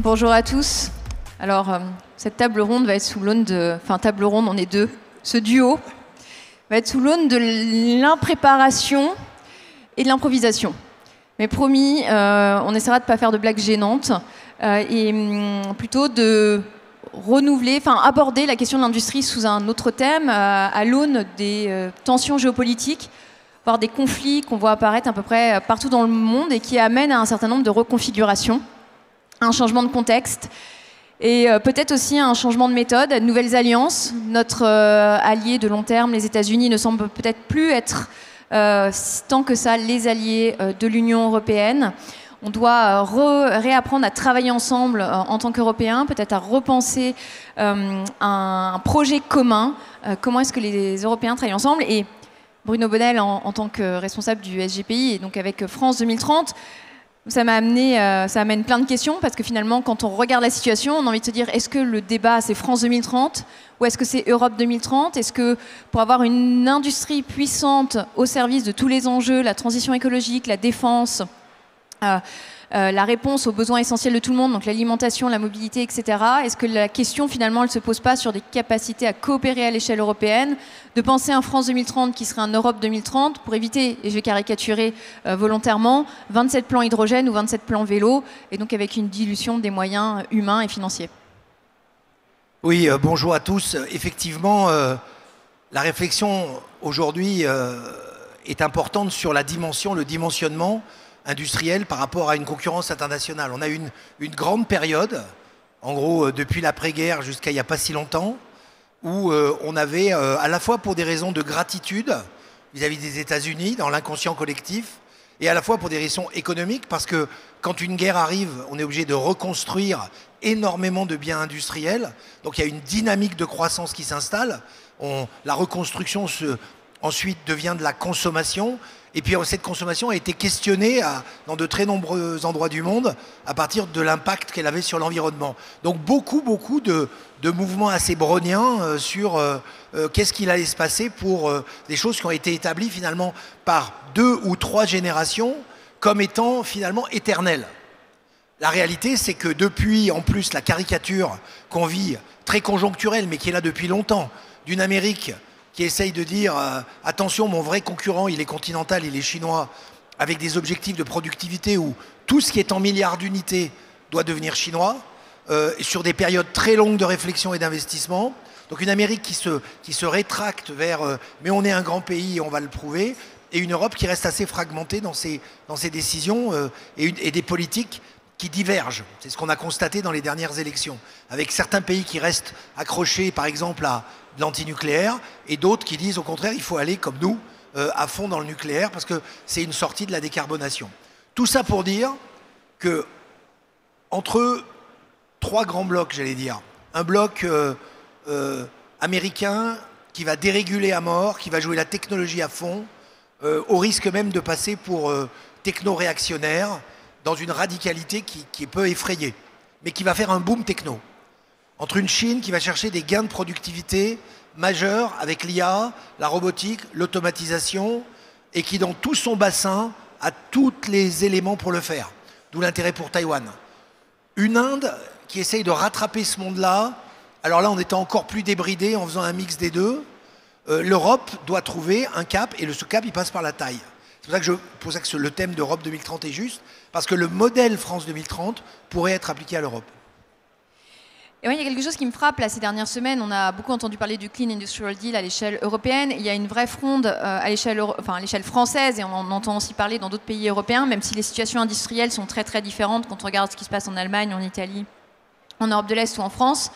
Bonjour à tous. Alors, cette table ronde va être sous l'aune de... Enfin, table ronde, on est deux. Ce duo va être sous l'aune de l'impréparation et de l'improvisation. Mais promis, on essaiera de ne pas faire de blagues gênantes et plutôt de renouveler, enfin aborder la question de l'industrie sous un autre thème, à l'aune des tensions géopolitiques, voire des conflits qu'on voit apparaître à peu près partout dans le monde et qui amènent à un certain nombre de reconfigurations, un changement de contexte et peut-être aussi un changement de méthode, de nouvelles alliances. Notre allié de long terme, les États-Unis, ne semble peut-être plus être tant que ça les alliés de l'Union européenne. On doit réapprendre à travailler ensemble en tant qu'Européens, peut-être à repenser un projet commun. Comment est-ce que les Européens travaillent ensemble? Et Bruno Bonnel, en tant que responsable du SGPI, et donc avec France 2030, ça amène plein de questions, parce que finalement, quand on regarde la situation, on a envie de se dire, est-ce que le débat, c'est France 2030 ou est-ce que c'est Europe 2030? Est-ce que pour avoir une industrie puissante au service de tous les enjeux, la transition écologique, la défense, la réponse aux besoins essentiels de tout le monde, donc l'alimentation, la mobilité, etc. Est-ce que la question, finalement, elle ne se pose pas sur des capacités à coopérer à l'échelle européenne, de penser un France 2030 qui serait un Europe 2030 pour éviter, et je vais caricaturer volontairement, 27 plans hydrogène ou 27 plans vélo, et donc avec une dilution des moyens humains et financiers? Oui, bonjour à tous. Effectivement, la réflexion aujourd'hui est importante sur la dimension, le dimensionnement industriel par rapport à une concurrence internationale. On a eu une grande période, en gros depuis l'après-guerre jusqu'à il n'y a pas si longtemps, où on avait, à la fois pour des raisons de gratitude vis-à-vis des États-Unis, dans l'inconscient collectif, et à la fois pour des raisons économiques, parce que quand une guerre arrive, on est obligé de reconstruire énormément de biens industriels, donc il y a une dynamique de croissance qui s'installe. La reconstruction ensuite devient de la consommation, et puis cette consommation a été questionnée dans de très nombreux endroits du monde à partir de l'impact qu'elle avait sur l'environnement. Donc beaucoup de mouvements assez browniens sur qu'est-ce qu'il allait se passer pour des choses qui ont été établies finalement par 2 ou 3 générations comme étant finalement éternelles. La réalité, c'est que depuis, en plus, la caricature qu'on vit, très conjoncturelle, mais qui est là depuis longtemps, d'une Amérique qui essaye de dire attention, mon vrai concurrent, il est continental, il est chinois, avec des objectifs de productivité où tout ce qui est en milliards d'unités doit devenir chinois, sur des périodes très longues de réflexion et d'investissement. Donc une Amérique qui se rétracte vers mais on est un grand pays et on va le prouver, et une Europe qui reste assez fragmentée dans ses décisions et des politiques qui divergent. C'est ce qu'on a constaté dans les dernières élections, avec certains pays qui restent accrochés, par exemple, à l'antinucléaire, et d'autres qui disent, au contraire, il faut aller, comme nous, à fond dans le nucléaire, parce que c'est une sortie de la décarbonation. Tout ça pour dire que, entre 3 grands blocs, j'allais dire, un bloc américain qui va déréguler à mort, qui va jouer la technologie à fond, au risque même de passer pour techno-réactionnaire, dans une radicalité qui est peu effrayée, mais qui va faire un boom techno. Entre une Chine qui va chercher des gains de productivité majeurs avec l'IA, la robotique, l'automatisation, et qui dans tout son bassin a tous les éléments pour le faire. D'où l'intérêt pour Taïwan. Une Inde qui essaye de rattraper ce monde-là, alors là on était encore plus débridé en faisant un mix des deux. L'Europe doit trouver un cap, et ce cap il passe par la taille. C'est pour ça que le thème d'Europe 2030 est juste, parce que le modèle France 2030 pourrait être appliqué à l'Europe. Et oui, il y a quelque chose qui me frappe là, ces dernières semaines. On a beaucoup entendu parler du Clean Industrial Deal à l'échelle européenne. Il y a une vraie fronde à l'échelle française, et on en entend aussi parler dans d'autres pays européens, même si les situations industrielles sont très très différentes quand on regarde ce qui se passe en Allemagne, en Italie, en Europe de l'Est ou en France.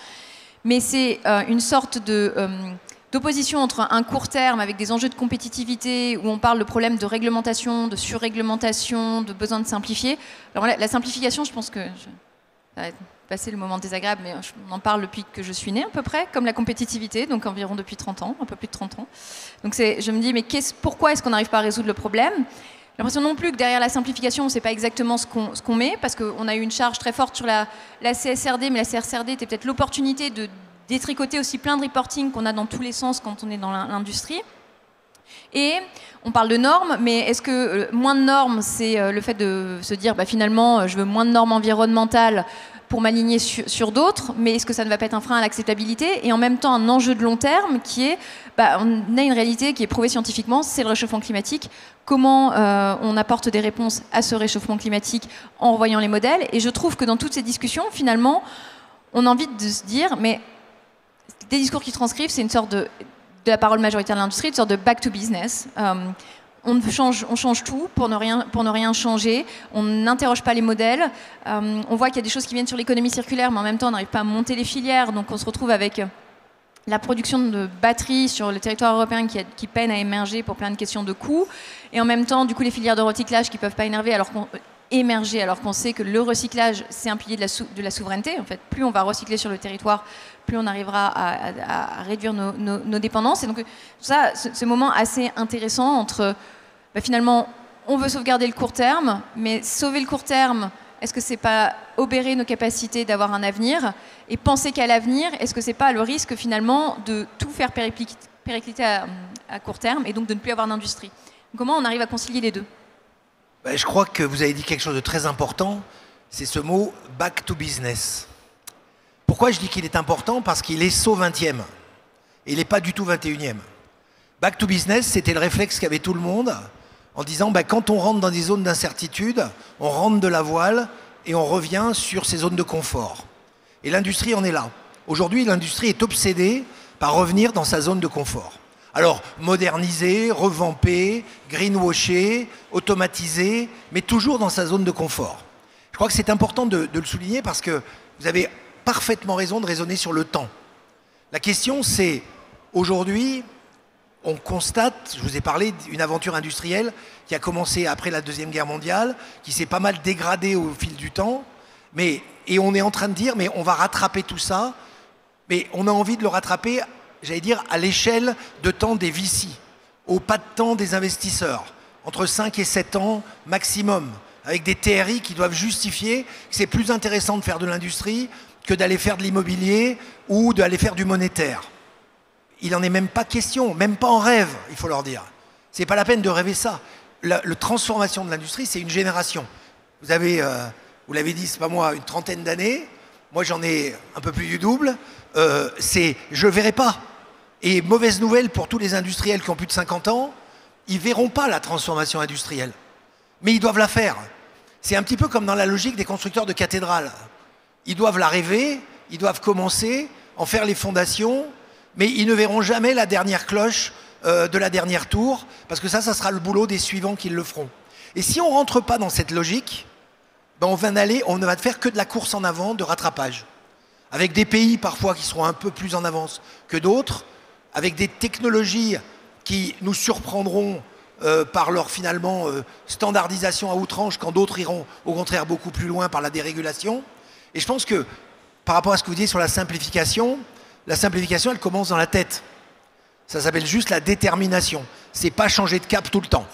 Mais c'est une sorte d'opposition entre un court terme avec des enjeux de compétitivité où on parle de problèmes de réglementation, de surréglementation, de besoin de simplifier. Alors la simplification, je pense que ça va passer le moment désagréable, mais on en parle depuis que je suis née à peu près, comme la compétitivité, donc environ depuis 30 ans, un peu plus de 30 ans. Donc je me dis, mais pourquoi est-ce qu'on n'arrive pas à résoudre le problème? J'ai l'impression non plus que derrière la simplification, on ne sait pas exactement ce qu'on met, parce qu'on a eu une charge très forte sur la CSRD, mais la CSRD était peut-être l'opportunité de détricoter aussi plein de reporting qu'on a dans tous les sens quand on est dans l'industrie. Et on parle de normes, mais est-ce que moins de normes, c'est le fait de se dire finalement je veux moins de normes environnementales pour m'aligner sur d'autres, mais est-ce que ça ne va pas être un frein à l'acceptabilité? Et en même temps, un enjeu de long terme qui est, on a une réalité qui est prouvée scientifiquement, c'est le réchauffement climatique. Comment on apporte des réponses à ce réchauffement climatique en revoyant les modèles? Et je trouve que dans toutes ces discussions, finalement, on a envie de se dire, mais des discours qui transcrivent, c'est une sorte de la parole majoritaire de l'industrie, une sorte de back to business. On change tout pour ne rien changer. On n'interroge pas les modèles. On voit qu'il y a des choses qui viennent sur l'économie circulaire, mais en même temps, on n'arrive pas à monter les filières. Donc, on se retrouve avec la production de batteries sur le territoire européen qui peine à émerger pour plein de questions de coûts. Et en même temps, du coup, les filières de recyclage qui ne peuvent pas émerger alors qu'on sait que le recyclage, c'est un pilier de la souveraineté. En fait, plus on va recycler sur le territoire, plus on arrivera à réduire nos dépendances. Et donc, ça, ce moment assez intéressant entre, finalement, on veut sauvegarder le court terme, mais sauver le court terme, est-ce que c'est pas obérer nos capacités d'avoir un avenir? Et penser qu'à l'avenir, est-ce que c'est pas le risque, finalement, de tout faire péricliter à court terme et donc de ne plus avoir d'industrie? Comment on arrive à concilier les deux? Je crois que vous avez dit quelque chose de très important, c'est ce mot « back to business ». Pourquoi je dis qu'il est important? Parce qu'il est saut 20e, et il n'est pas du tout 21e. Back to business, c'était le réflexe qu'avait tout le monde, en disant quand on rentre dans des zones d'incertitude, on rentre de la voile et on revient sur ces zones de confort. Et l'industrie en est là. Aujourd'hui, l'industrie est obsédée par revenir dans sa zone de confort. Alors, moderniser, revamper, greenwasher, automatiser, mais toujours dans sa zone de confort. Je crois que c'est important de le souligner parce que vous avez parfaitement raison de raisonner sur le temps. La question, c'est, aujourd'hui, on constate, je vous ai parlé d'une aventure industrielle qui a commencé après la Deuxième Guerre mondiale, qui s'est pas mal dégradée au fil du temps, et on est en train de dire, mais on va rattraper tout ça, mais on a envie de le rattraper, j'allais dire, à l'échelle de temps des VC, au pas de temps des investisseurs, entre 5 et 7 ans maximum, avec des TRI qui doivent justifier que c'est plus intéressant de faire de l'industrie que d'aller faire de l'immobilier ou d'aller faire du monétaire. Il n'en est même pas question, même pas en rêve, il faut leur dire. C'est pas la peine de rêver ça. La transformation de l'industrie, c'est une génération. Vous avez, vous l'avez dit, c'est pas moi, une trentaine d'années. Moi, j'en ai un peu plus du double. Je verrai pas. Et mauvaise nouvelle pour tous les industriels qui ont plus de 50 ans, ils verront pas la transformation industrielle. Mais ils doivent la faire. C'est un petit peu comme dans la logique des constructeurs de cathédrales. Ils doivent la rêver, ils doivent commencer, en faire les fondations, mais ils ne verront jamais la dernière cloche de la dernière tour, parce que ça sera le boulot des suivants qui le feront. Et si on ne rentre pas dans cette logique, on ne va faire que de la course en avant, de rattrapage. Avec des pays parfois qui seront un peu plus en avance que d'autres, avec des technologies qui nous surprendront par leur finalement standardisation à outrance, quand d'autres iront au contraire beaucoup plus loin par la dérégulation. Et je pense que par rapport à ce que vous dites sur la simplification, elle commence dans la tête. Ça s'appelle juste la détermination. C'est pas changer de cap tout le temps.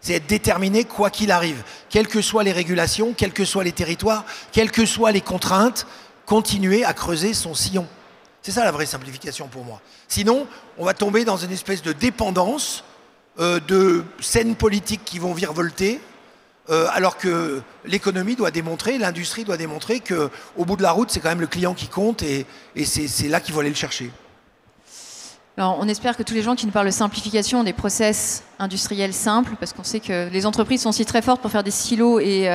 C'est être déterminé quoi qu'il arrive. Quelles que soient les régulations, quels que soient les territoires, quelles que soient les contraintes, continuer à creuser son sillon. C'est ça la vraie simplification pour moi. Sinon, on va tomber dans une espèce de dépendance de scènes politiques qui vont virevolter, alors que l'économie doit démontrer, l'industrie doit démontrer qu'au bout de la route, c'est quand même le client qui compte et c'est là qu'il faut aller le chercher. Alors, on espère que tous les gens qui nous parlent de simplification ont des process industriels simples, parce qu'on sait que les entreprises sont aussi très fortes pour faire des silos et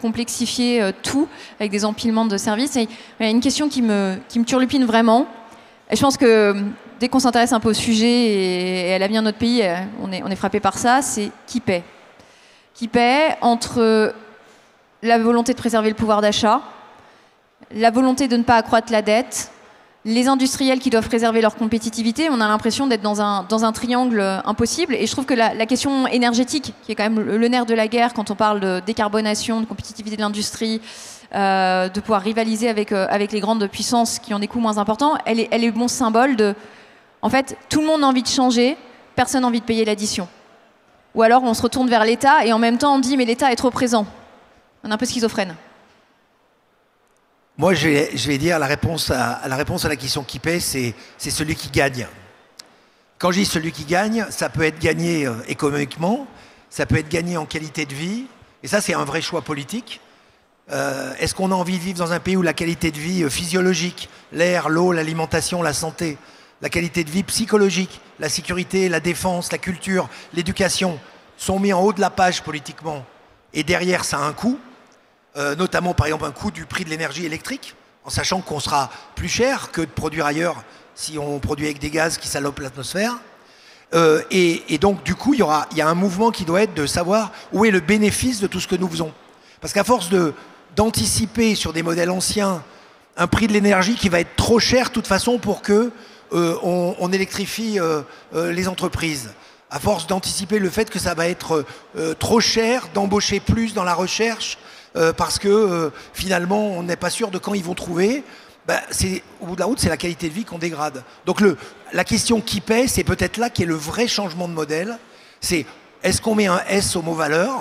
complexifier tout avec des empilements de services. Et il y a une question qui me turlupine vraiment. Et je pense que dès qu'on s'intéresse un peu au sujet et à l'avenir de notre pays, on est frappé par ça, c'est qui paie. Qui paie entre la volonté de préserver le pouvoir d'achat, la volonté de ne pas accroître la dette, les industriels qui doivent préserver leur compétitivité. On a l'impression d'être dans un triangle impossible. Et je trouve que la question énergétique, qui est quand même le nerf de la guerre quand on parle de décarbonation, de compétitivité de l'industrie, de pouvoir rivaliser avec les grandes puissances qui ont des coûts moins importants, elle est bon symbole de... En fait, tout le monde a envie de changer, personne n'a envie de payer l'addition. Ou alors on se retourne vers l'État et en même temps on dit mais l'État est trop présent. On est un peu schizophrène. Moi, je vais dire la réponse à la question qui paie, c'est celui qui gagne. Quand je dis celui qui gagne, ça peut être gagné économiquement, ça peut être gagné en qualité de vie, et ça, c'est un vrai choix politique. Est-ce qu'on a envie de vivre dans un pays où la qualité de vie physiologique, l'air, l'eau, l'alimentation, la santé, la qualité de vie psychologique, la sécurité, la défense, la culture, l'éducation sont mis en haut de la page politiquement, et derrière ça a un coût, notamment par exemple un coût du prix de l'énergie électrique, en sachant qu'on sera plus cher que de produire ailleurs si on produit avec des gaz qui salopent l'atmosphère. Et donc du coup il y a un mouvement qui doit être de savoir où est le bénéfice de tout ce que nous faisons. Parce qu'à force d'anticiper sur des modèles anciens un prix de l'énergie qui va être trop cher de toute façon pour que on électrifie les entreprises, à force d'anticiper le fait que ça va être trop cher d'embaucher plus dans la recherche parce que finalement on n'est pas sûr de quand ils vont trouver, au bout de la route c'est la qualité de vie qu'on dégrade. Donc la question qui paie, c'est peut-être là qu'est le vrai changement de modèle, c'est est-ce qu'on met un S au mot valeur ?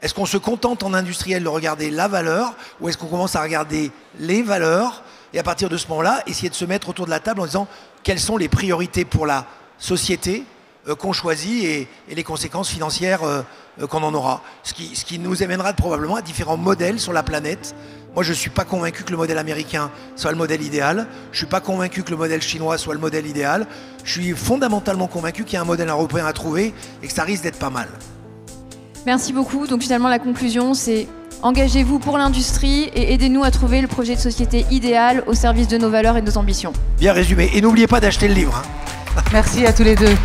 Est-ce qu'on se contente en industriel de regarder la valeur ou est-ce qu'on commence à regarder les valeurs et à partir de ce moment-là, essayer de se mettre autour de la table en disant quelles sont les priorités pour la société qu'on choisit et les conséquences financières qu'on en aura. Ce qui nous amènera probablement à différents modèles sur la planète. Moi, je ne suis pas convaincu que le modèle américain soit le modèle idéal. Je ne suis pas convaincu que le modèle chinois soit le modèle idéal. Je suis fondamentalement convaincu qu'il y a un modèle européen à trouver et que ça risque d'être pas mal. Merci beaucoup. Donc finalement, la conclusion, c'est engagez-vous pour l'industrie et aidez-nous à trouver le projet de société idéal au service de nos valeurs et de nos ambitions. Bien résumé. Et n'oubliez pas d'acheter le livre. Merci à tous les deux.